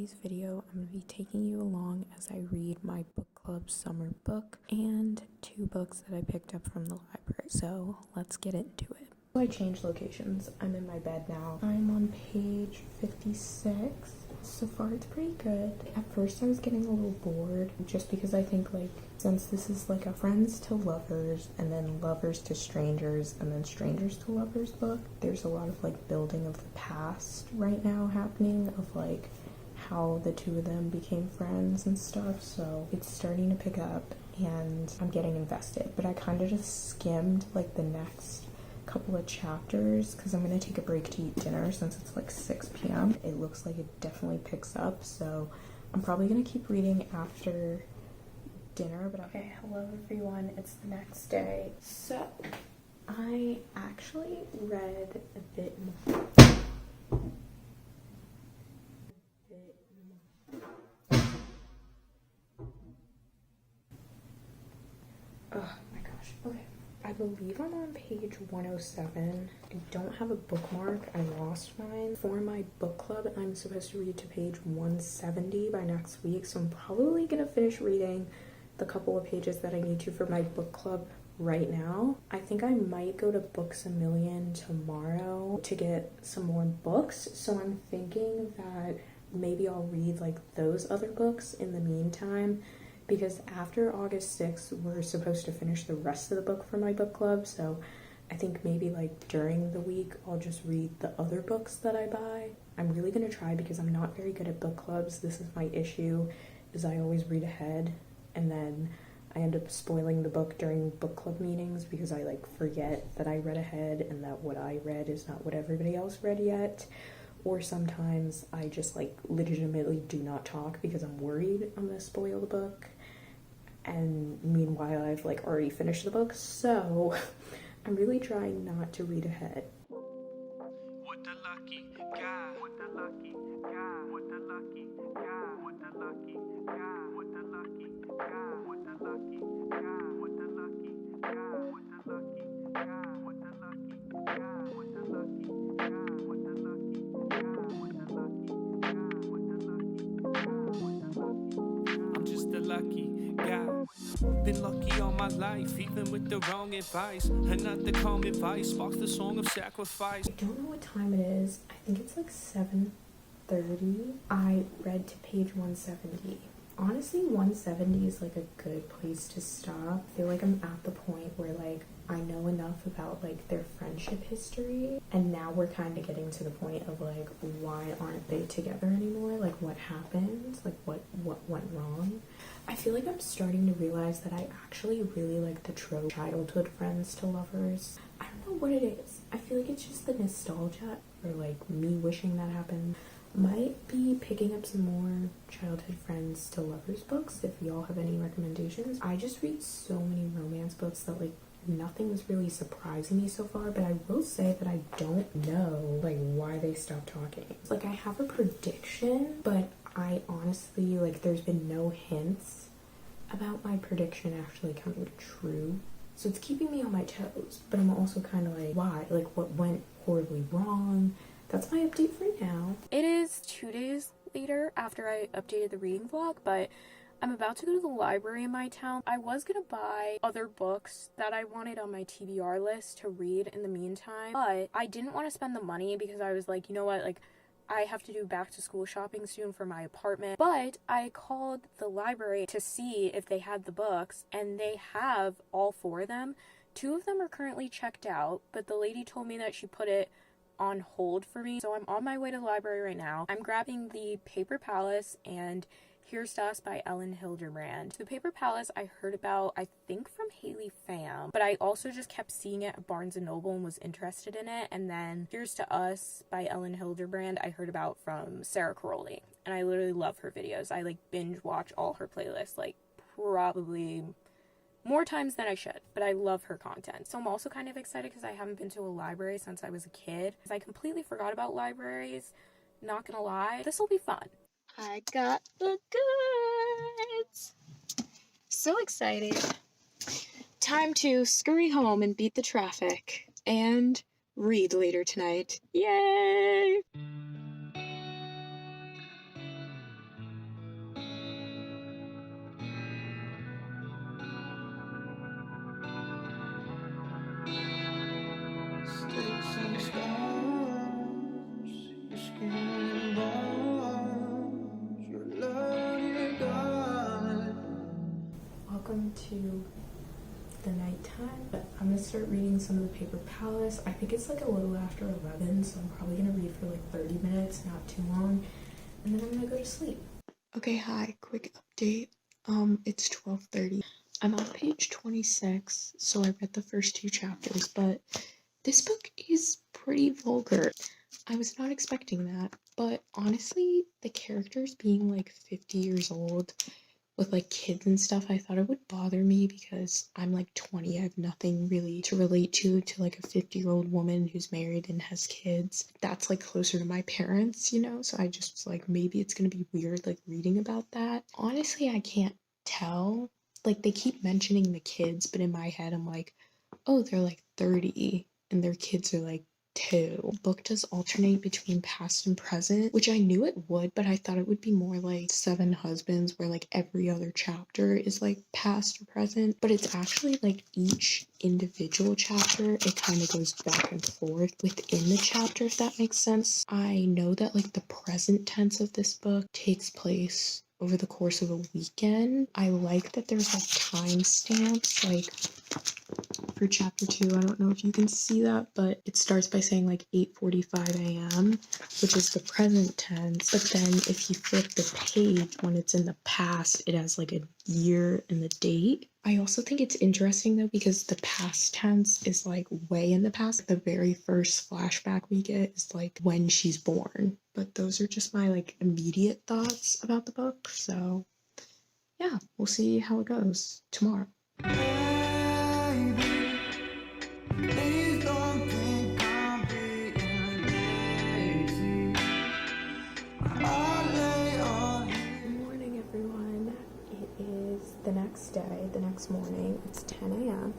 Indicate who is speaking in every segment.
Speaker 1: today's video, I'm going to be taking you along as I read my book club summer book and 2 books that I picked up from the library. So let's get into it. I changed locations. I'm in my bed now. I'm on page 56. So far it's pretty good. At first I was getting a little bored just because I think since this is a friends to lovers and then lovers to strangers and then strangers to lovers book, there's a lot of building of the past right now happening of how the 2 of them became friends and stuff. So it's starting to pick up and I'm getting invested, but I kind of just skimmed the next couple of chapters because I'm gonna take a break to eat dinner since it's 6 p.m. It looks like it definitely picks up, so I'm probably gonna keep reading after dinner. But okay, hello everyone, it's the next day. So I actually read a bit more. Oh my gosh, okay. I believe I'm on page 107. I don't have a bookmark. I lost mine. For my book club, I'm supposed to read to page 170 by next week, so I'm probably gonna finish reading the couple of pages that I need to for my book club right now. I think I might go to Books A Million tomorrow to get some more books, so I'm thinking that maybe I'll read those other books in the meantime, because after August 6th, we're supposed to finish the rest of the book for my book club, so I think maybe during the week, I'll just read the other books that I buy. I'm really gonna try because I'm not very good at book clubs. This is my issue, is I always read ahead, and then I end up spoiling the book during book club meetings because I forget that I read ahead and that what I read is not what everybody else read yet. Or sometimes I just legitimately do not talk because I'm worried I'm gonna spoil the book. And meanwhile, I've already finished the book, so I'm really trying not to read ahead.
Speaker 2: What the lucky guy, what the lucky guy, what the lucky guy, what the lucky guy, what the lucky guy, what the lucky guy, what the lucky guy, what the lucky guy, what the lucky guy, what the lucky guy, what the lucky guy, what the lucky guy, what the lucky guy, what the lucky. I'm just a lucky guy. Been lucky all my life, even with the wrong advice. And not the calm advice sparks the song of sacrifice.
Speaker 1: I don't know what time it is. I think it's 7:30. I read to page 170. Honestly, 170 is a good place to stop. I feel I'm at the point where I know enough about their friendship history, and now we're kind of getting to the point of why aren't they together anymore? What happened? What went wrong? I feel I'm starting to realize that I actually really like the trope childhood friends to lovers. I don't know what it is. I feel it's just the nostalgia, or me wishing that happened. Might be picking up some more childhood friends to lovers books if y'all have any recommendations. I just read so many romance books that nothing was really surprising me so far, but I will say that I don't know why they stopped talking. I have a prediction, but I honestly there's been no hints about my prediction actually coming true. So it's keeping me on my toes, but I'm also kind of why? What went horribly wrong? That's my update for now. It is 2 days later after I updated the reading vlog, but I'm about to go to the library in my town. I was gonna buy other books that I wanted on my TBR list to read in the meantime, but I didn't want to spend the money because I was you know what, I have to do back to school shopping soon for my apartment. But I called the library to see if they had the books, and they have all 4 of them. 2 of them are currently checked out, but the lady told me that she put it on hold for me. So I'm on my way to the library right now. I'm grabbing the Paper Palace and Here's to Us by Ellen Hilderbrand. The Paper Palace I heard about, I think from Haley Pham, but I also just kept seeing it at Barnes & Noble and was interested in it. And then Here's to Us by Ellen Hilderbrand I heard about from Sarah Caroli, and I literally love her videos. I binge watch all her playlists probably more times than I should, but I love her content. So I'm also kind of excited because I haven't been to a library since I was a kid. I completely forgot about libraries, not gonna lie. This will be fun. I got the goods! So excited. Time to scurry home and beat the traffic and read later tonight. Yay!
Speaker 2: scars, your skin and bones, your love you got.
Speaker 1: Welcome to the nighttime. I'm gonna start reading some of the Paper Palace. I think it's like a little after 11, so I'm probably gonna read for like 30 minutes, not too long, and then I'm gonna go to sleep. Okay, hi, quick update. It's 12:30. I'm on page 26, so I read the first 2 chapters, but this book is pretty vulgar. I was not expecting that, but honestly, the characters being like 50 years old with like kids and stuff, I thought it would bother me because I'm like 20. I have nothing really to relate to like a 50-year-old woman who's married and has kids. That's like closer to my parents, you know? So I just was like, maybe it's gonna be weird like reading about that. Honestly, I can't tell. Like they keep mentioning the kids, but in my head, I'm like, oh, they're like 30 and their kids are like 2. The book does alternate between past and present, which I knew it would, but I thought it would be more like Seven Husbands, where like every other chapter is like past or present, but it's actually like each individual chapter, it kind of goes back and forth within the chapter, if that makes sense. I know that like the present tense of this book takes place over the course of a weekend. I like that there's like timestamps, like for chapter 2. I don't know if you can see that, but it starts by saying like 8:45 a.m., which is the present tense. But then if you flip the page when it's in the past, it has like a year and the date. I also think it's interesting though because the past tense is like way in the past. The very first flashback we get is like when she's born. But those are just my like immediate thoughts about the book. So yeah, we'll see how it goes tomorrow.
Speaker 2: Please don't think I'm being lazy. I'll lay on you.
Speaker 1: Good morning, everyone. It is the next day, the next morning. It's 10 a.m.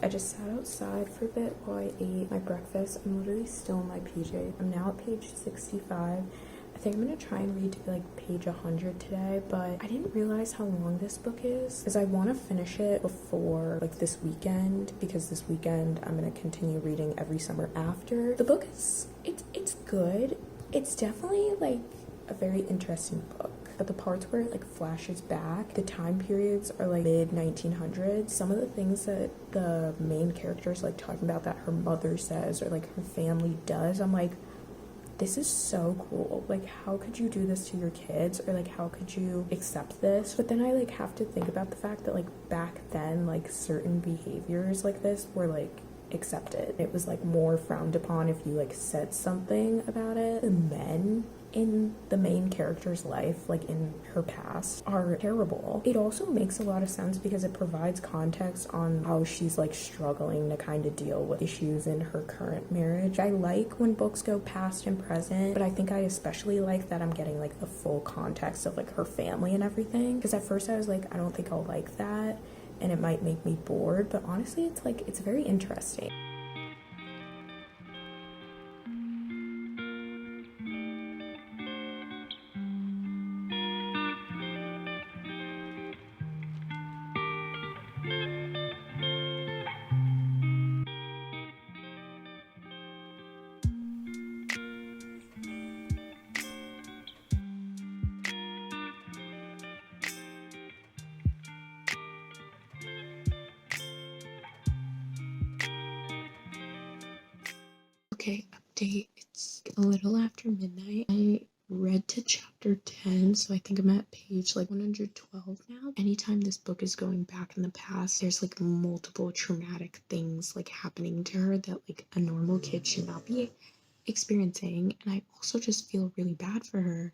Speaker 1: I just sat outside for a bit while I ate my breakfast. I'm literally still in my PJ. I'm now at page 65. I think I'm gonna try and read to like page 100 today, but I didn't realize how long this book is because I want to finish it before like this weekend, because this weekend I'm gonna continue reading every summer after. The book is it's good. It's definitely like a very interesting book. But the parts where it like flashes back, the time periods are like mid 1900s. Some of the things that the main character is like talking about that her mother says or like her family does, I'm like, this is so cool. Like, how could you do this to your kids? Or like, how could you accept this? But then I like have to think about the fact that like back then, like certain behaviors like this were like accepted. It was like more frowned upon if you like said something about it. The men in the main character's life, like in her past, are terrible. It also makes a lot of sense because it provides context on how she's like struggling to kind of deal with issues in her current marriage. I like when books go past and present, but I think I especially like that I'm getting like the full context of like her family and everything, because at first I was like, I don't think I'll like that and it might make me bored, but honestly it's like, it's very interesting. Okay, update. It's a little after midnight. I read to chapter 10, so I think I'm at page like 112 now. Anytime this book is going back in the past, there's like multiple traumatic things like happening to her that like a normal kid should not be experiencing. And I also just feel really bad for her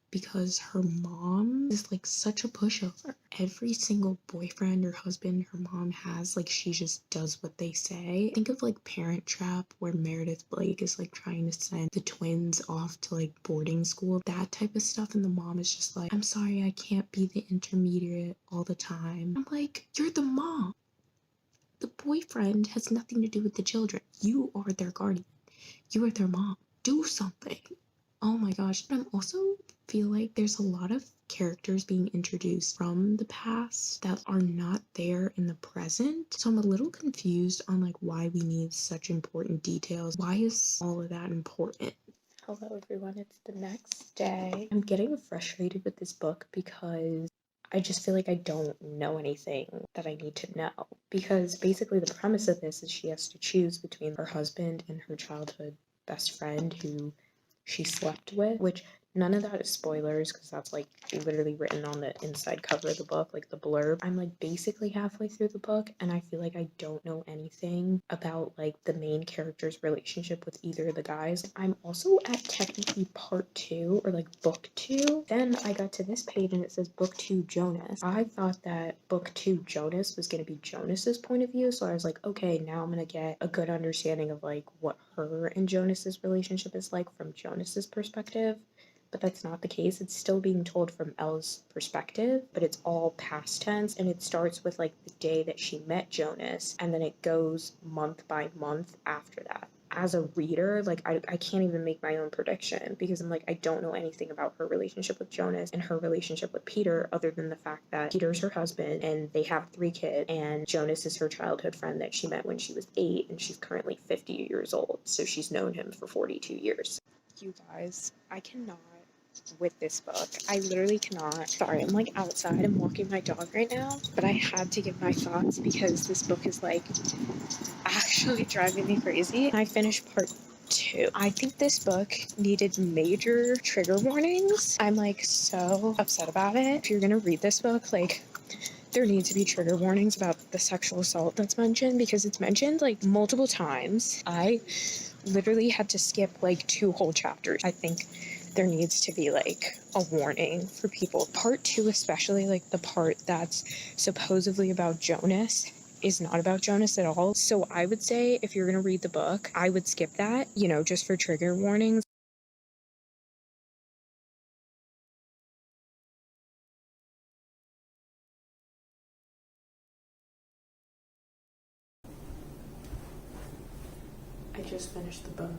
Speaker 1: because her mom is like such a pushover. Every single boyfriend or husband her mom has, like she just does what they say. Think of like Parent Trap, where Meredith Blake is like trying to send the twins off to like boarding school, that type of stuff, and the mom is just like, I'm sorry, I can't be the intermediate all the time. I'm like, you're the mom. The boyfriend has nothing to do with the children. You are their guardian. You are their mom. Do something. Oh my gosh. I'm also feel like there's a lot of characters being introduced from the past that are not there in the present. So I'm a little confused on like why we need such important details. Why is all of that important? Hello everyone, it's the next day. I'm getting frustrated with this book because I just feel like I don't know anything that I need to know. Because basically the premise of this is she has to choose between her husband and her childhood best friend who she slept with, which none of that is spoilers because that's like literally written on the inside cover of the book, like the blurb. I'm like basically halfway through the book and I feel like I don't know anything about like the main character's relationship with either of the guys. I'm also at technically part 2 or like book 2. Then I got to this page and it says book 2 Jonas. I thought that book 2 Jonas was going to be Jonas's point of view, so I was like, okay, now I'm going to get a good understanding of like what her and Jonas's relationship is like from Jonas's perspective. But that's not the case. It's still being told from Elle's perspective, but it's all past tense, and it starts with like the day that she met Jonas, and then it goes month by month after that. As a reader, like I can't even make my own prediction because I'm like, I don't know anything about her relationship with Jonas and her relationship with Peter other than the fact that Peter's her husband and they have 3 kids, and Jonas is her childhood friend that she met when she was 8 and she's currently 50 years old, so she's known him for 42 years. You guys, I cannot with this book. I literally cannot. Sorry, I'm like outside. I'm walking my dog right now, but I had to give my thoughts because this book is like actually driving me crazy. I finished part 2. I think this book needed major trigger warnings. I'm like so upset about it. If you're gonna read this book, like there need to be trigger warnings about the sexual assault that's mentioned because it's mentioned like multiple times. I literally had to skip like 2 whole chapters. I think there needs to be like a warning for people. Part 2, especially like the part that's supposedly about Jonas, is not about Jonas at all. So I would say if you're going to read the book, I would skip that, you know, just for trigger warnings. I just finished the book.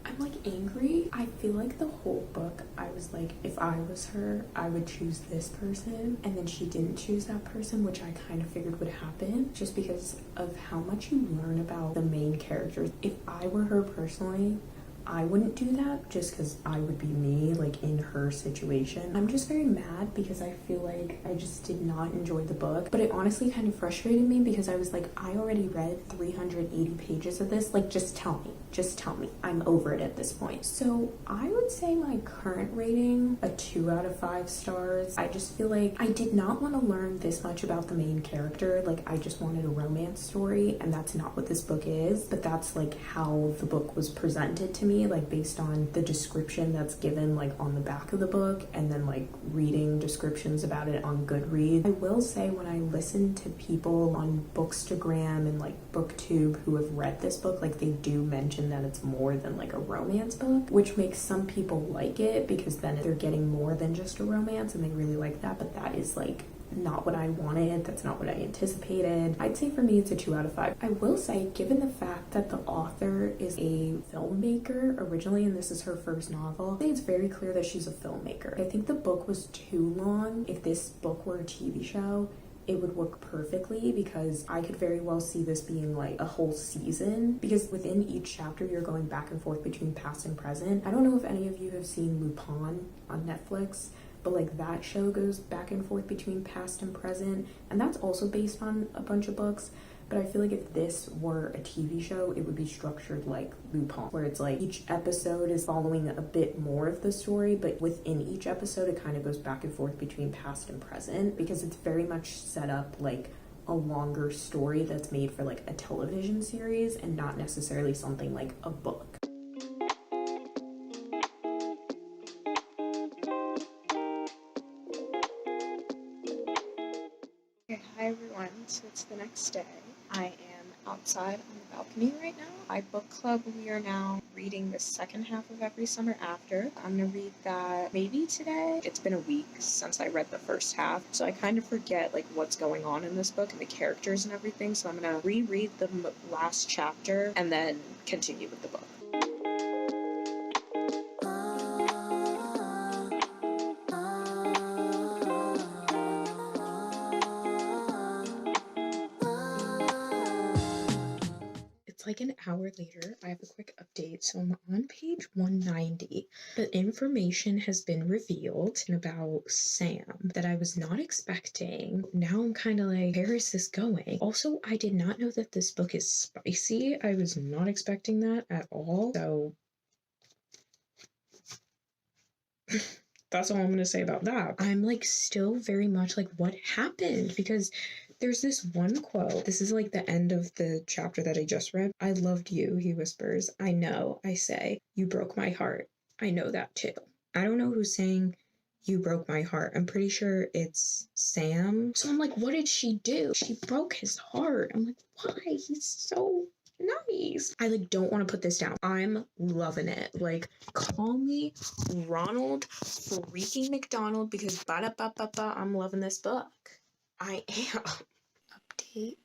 Speaker 1: I'm like angry. I feel like the whole book I was like, if I was her, I would choose this person, and then she didn't choose that person, which I kind of figured would happen just because of how much you learn about the main characters. If I were her personally, I wouldn't do that just because I would be me, like in her situation. I'm just very mad because I feel like I just did not enjoy the book, but it honestly kind of frustrated me because I was like, I already read 380 pages of this. Like, just tell me. Just tell me. I'm over it at this point. So I would say my current rating, a 2 out of 5 stars. I just feel like I did not want to learn this much about the main character. Like, I just wanted a romance story, and that's not what this book is, but that's like how the book was presented to me, like based on the description that's given like on the back of the book and then like reading descriptions about it on Goodreads. I will say when I listen to people on Bookstagram and like BookTube who have read this book, like they do mention that it's more than like a romance book, which makes some people like it because then they're getting more than just a romance and they really like that, but that is like not what I wanted. That's not what I anticipated. I'd say for me it's a 2 out of 5. I will say, given the fact that the author is a filmmaker originally and this is her first novel, I think it's very clear that she's a filmmaker. I think the book was too long. If this book were a TV show, it would work perfectly because I could very well see this being like a whole season because within each chapter you're going back and forth between past and present. I don't know if any of you have seen Lupin on Netflix, but like that show goes back and forth between past and present, and that's also based on a bunch of books. But I feel like if this were a TV show, it would be structured like Lupin, where it's like each episode is following a bit more of the story, but within each episode it kind of goes back and forth between past and present because it's very much set up like a longer story that's made for like a television series and not necessarily something like a book. Okay, hi everyone. So it's the next day. I am outside on the balcony right now. My book club, we are now reading the second half of Every Summer After. I'm gonna read that maybe today. It's been a week since I read the first half, so I kind of forget like what's going on in this book and the characters and everything, so I'm gonna reread the last chapter and then continue with the book. It's like an hour later. I have a quick update. So I'm on page 190. But information has been revealed about Sam that I was not expecting. Now I'm kind of like, where is this going? Also, I did not know that this book is spicy. I was not expecting that at all. So that's all I'm going to say about that. I'm like still very much like, what happened? Because there's this one quote. This is like the end of the chapter that I just read. I loved you, he whispers. I know, I say. You broke my heart. I know that too. I don't know who's saying you broke my heart. I'm pretty sure it's Sam. So I'm like, what did she do? She broke his heart. I'm like, why? He's so nice. I like don't want to put this down. I'm loving it. Like, call me Ronald freaking McDonald because I'm loving this book. I am. Update.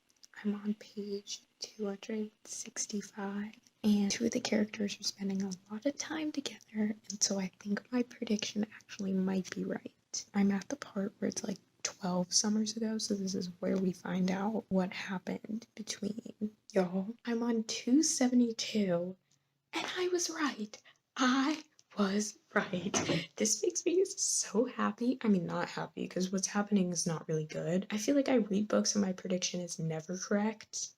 Speaker 1: I'm on page 265 and two of the characters are spending a lot of time together, and so I think my prediction actually might be right. I'm at the part where it's like 12 summers ago, so this is where we find out what happened between y'all. I'm on 272 and I was right. I was right. This makes me so happy. I mean, not happy because what's happening is not really good. I feel like I read books and my prediction is never correct.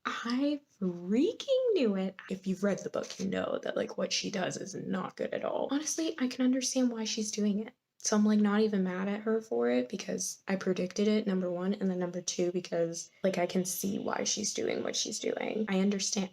Speaker 1: I freaking knew it. If you've read the book, you know that like what she does is not good at all. Honestly, I can understand why she's doing it. So I'm like not even mad at her for it because I predicted it, number one, and then number two, because like I can see why she's doing what she's doing. I understand.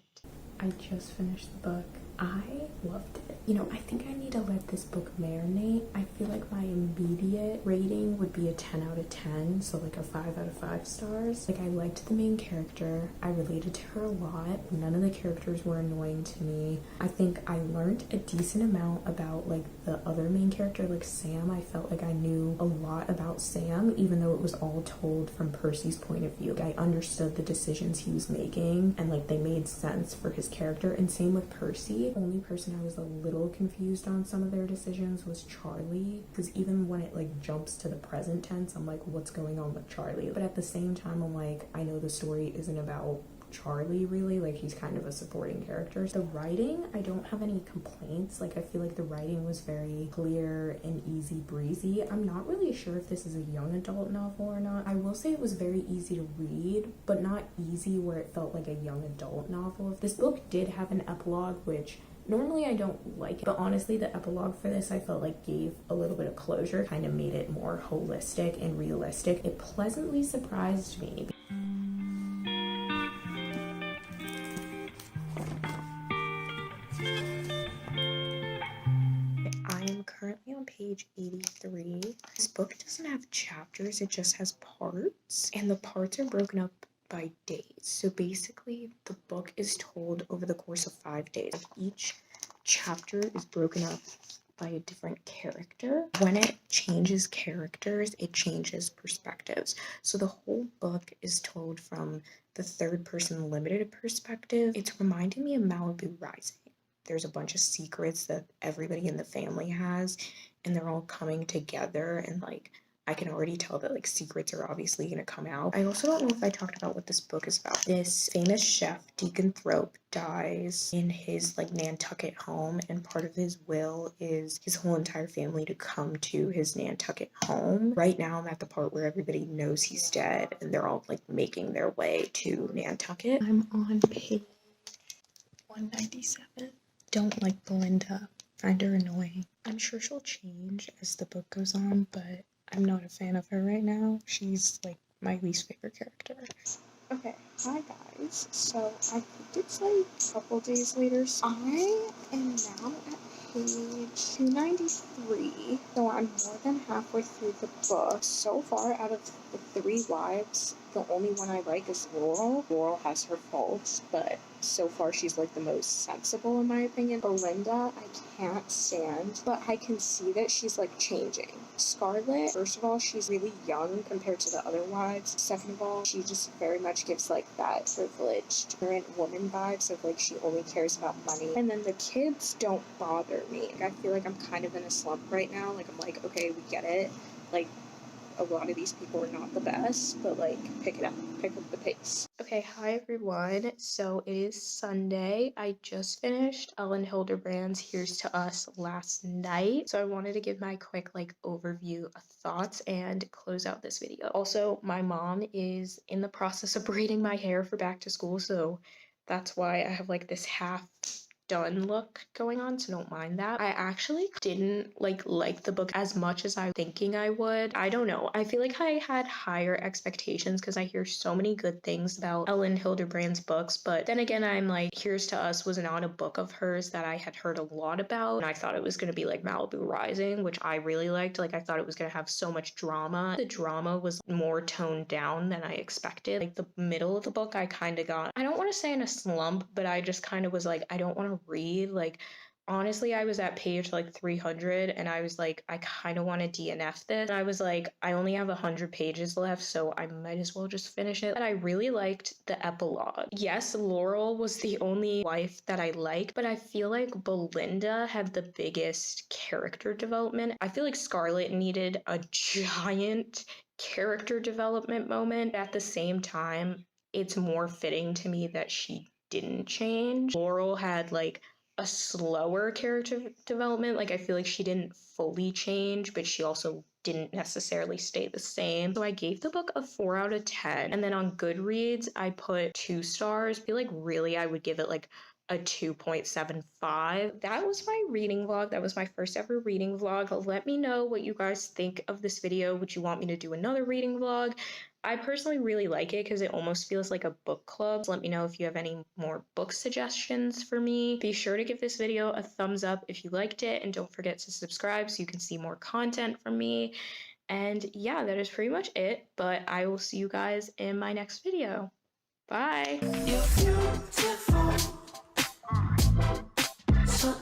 Speaker 1: I just finished the book. I loved it. You know, I think I need to let this book marinate. I feel like my immediate rating would be a 10 out of 10, so like a 5 out of 5 stars. Like, I liked the main character. I related to her a lot. None of the characters were annoying to me. I think I learned a decent amount about like the other main character, like Sam. I felt like I knew a lot about Sam, even though it was all told from Percy's point of view. Like, I understood the decisions he was making and like they made sense for his character, and same with Percy. The only person I was a little confused on some of their decisions was Charlie, because even when it like jumps to the present tense, I'm like, what's going on with Charlie? But at the same time, I'm like, I know the story isn't about Charlie really, like he's kind of a supporting character. The writing, I don't have any complaints. Like, I feel like the writing was very clear and easy breezy. I'm not really sure if this is a young adult novel or not. I will say it was very easy to read, but not easy where it felt like a young adult novel. This book did have an epilogue, which normally I don't like it, but honestly the epilogue for this I felt like gave a little bit of closure, kind of made it more holistic and realistic. It pleasantly surprised me. I am currently on page 83. This book doesn't have chapters, it just has parts, and the parts are broken up by days. So basically, the book is told over the course of 5 days. Each chapter is broken up by a different character. When it changes characters, it changes perspectives. So the whole book is told from the third person limited perspective. It's reminding me of Malibu Rising. There's a bunch of secrets that everybody in the family has, and they're all coming together, and like I can already tell that like secrets are obviously going to come out. I also don't know if I talked about what this book is about. This famous chef, Deacon Thrope, dies in his like Nantucket home, and part of his will is his whole entire family to come to his Nantucket home. Right now I'm at the part where everybody knows he's dead and they're all like making their way to Nantucket. I'm on page 197. Don't like Belinda. Find her annoying. I'm sure she'll change as the book goes on, but I'm not a fan of her right now. She's like my least favorite character. Okay, hi guys. So I think it's like a couple days later. So I am now at page 293. So I'm more than halfway through the book. So far, out of the 3 wives, the only one I like is Laurel. Laurel has her faults, but so far she's like the most sensible in my opinion. Belinda, I can't stand, but I can see that she's like changing. Scarlett, first of all, she's really young compared to the other wives. Second of all, she just very much gives like that privileged ignorant woman vibes of like she only cares about money. And then the kids don't bother me. Like, I feel like I'm kind of in a slump right now. Like, I'm like, okay, we get it. Like, a lot of these people are not the best, but like pick up the pace. Okay, hi everyone. So it is Sunday. I just finished Ellen Hilderbrand's Here's to Us last night. So I wanted to give my quick like overview of thoughts and close out this video. Also, my mom is in the process of braiding my hair for back to school, so that's why I have like this half done look going on, so don't mind that. I actually didn't like the book as much as I was thinking I would. I don't know. I feel like I had higher expectations because I hear so many good things about Ellen Hilderbrand's books, but then again, I'm like, Here's to Us was not a book of hers that I had heard a lot about, and I thought it was going to be like Malibu Rising, which I really liked. Like, I thought it was going to have so much drama. The drama was more toned down than I expected. Like, the middle of the book, I kind of got, I don't want to say in a slump, but I just kind of was like, I don't want to read. Like, honestly, I was at page like 300 and I was like, I kind of want to DNF this. And I was like, I only have 100 pages left, so I might as well just finish it. And I really liked the epilogue. Yes, Laurel was the only wife that I liked, but I feel like Belinda had the biggest character development. I feel like Scarlett needed a giant character development moment. At the same time, it's more fitting to me that she didn't change. Laurel had like a slower character development. Like, I feel like she didn't fully change, but she also didn't necessarily stay the same. So I gave the book a 4 out of 10. And then on Goodreads, I put 2 stars. I feel like really I would give it like a 2.75. That was my reading vlog. That was my first ever reading vlog. Let me know what you guys think of this video. Would you want me to do another reading vlog? I personally really like it because it almost feels like a book club. Let me know if you have any more book suggestions for me. Be sure to give this video a thumbs up if you liked it, and don't forget to subscribe so you can see more content from me. And yeah, that is pretty much it, but I will see you guys in my next video. Bye!
Speaker 3: You're beautiful. So